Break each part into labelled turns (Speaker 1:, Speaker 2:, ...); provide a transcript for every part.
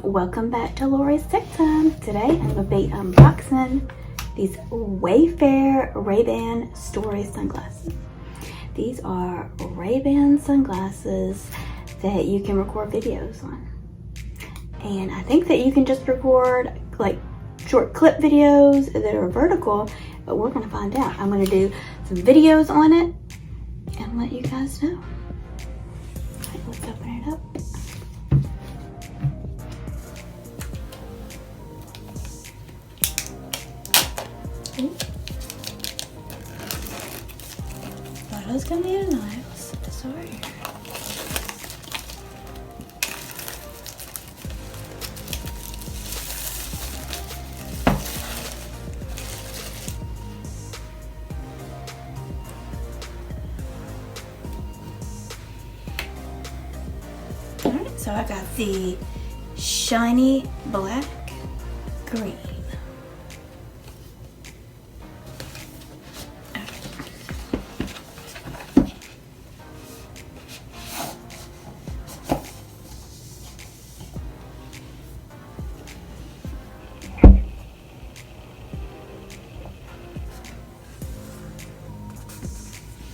Speaker 1: Welcome back to Lori's Tech Time. Today I'm going to be unboxing these Wayfarer Rayban story sunglasses. These are Rayban sunglasses that you can record videos on. And I think that you can just record like short clip videos that are vertical, but we're going to find out. I'm going to do some videos on it and let you guys know. Alright, let's open it up. Thought I was gonna need a knife. Let's set this over here. Alright, so I got the shiny black green.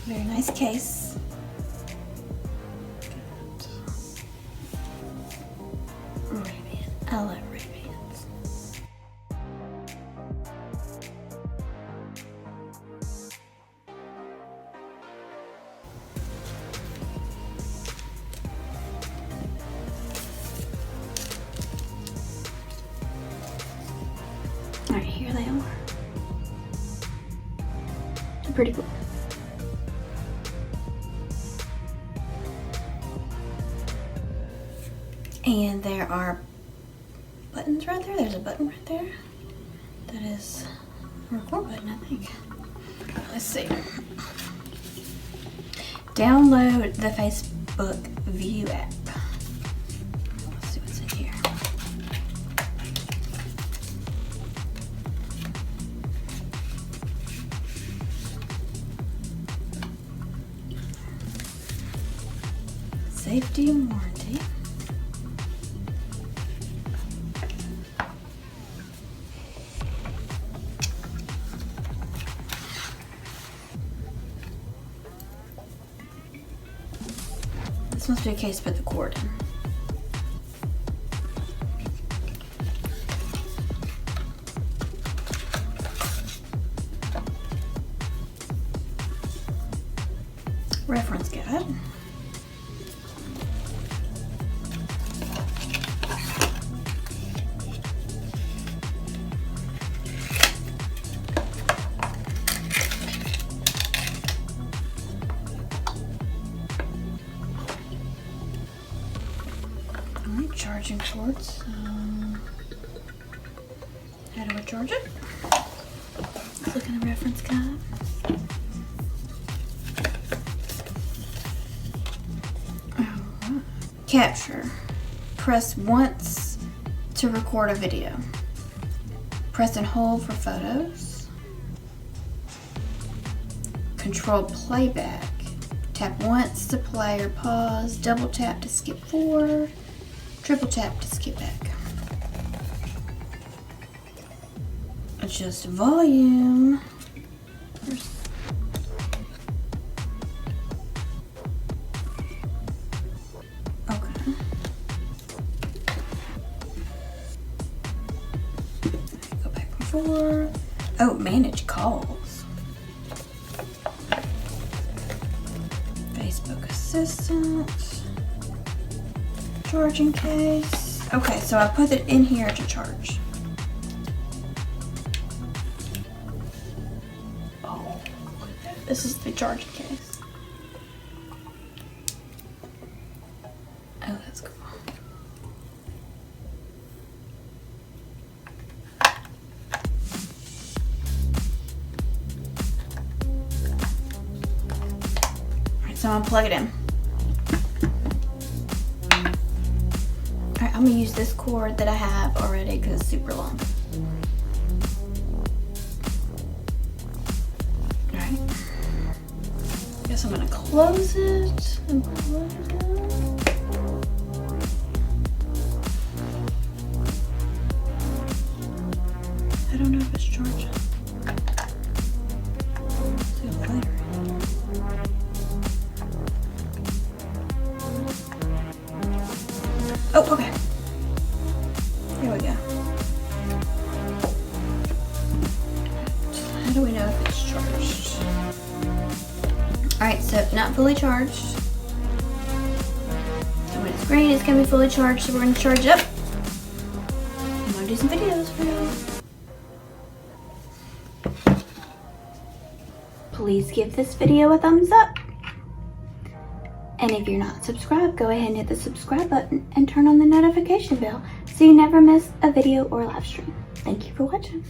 Speaker 1: Very nice case. Rayban. I love Raybans. Alright, here they are. They're pretty cool. And there are buttons right there. There's a button right there. That is a record button, I think. Let's see. Download the Facebook View app. Let's see what's in here. Safety and warranty. This must be a case to put the cord in. Reference guide. Charging cords. How do I charge it? Let's look in the reference guide. Alright. Capture. Press once to record a video. Press and hold for photos. Control playback. Tap once to play or pause. Double tap to skip forward. Triple tap to skip back. Adjust volume. Okay. Go back before. Oh, manage calls. Facebook Assistant. Charging case. Okay, so I put it in here to charge. Oh, this is the charging case. Oh, that's cool. Alright, so I'm gonna plug it in. I'm gonna use this cord that I have already because it's super long. Alright. Guess I'm gonna close it and plug it in. charge. See a lighter. Oh, okay. Here we go. How do we know if it's charged? Alright, so not fully charged. So when it's green, it's gonna be fully charged, so we're gonna charge it up. I'm gonna do some videos for you. Please give this video a thumbs up. And if you're not subscribed, go ahead and hit the subscribe button and turn on the notification bell so you never miss a video or live stream. Thank you for watching.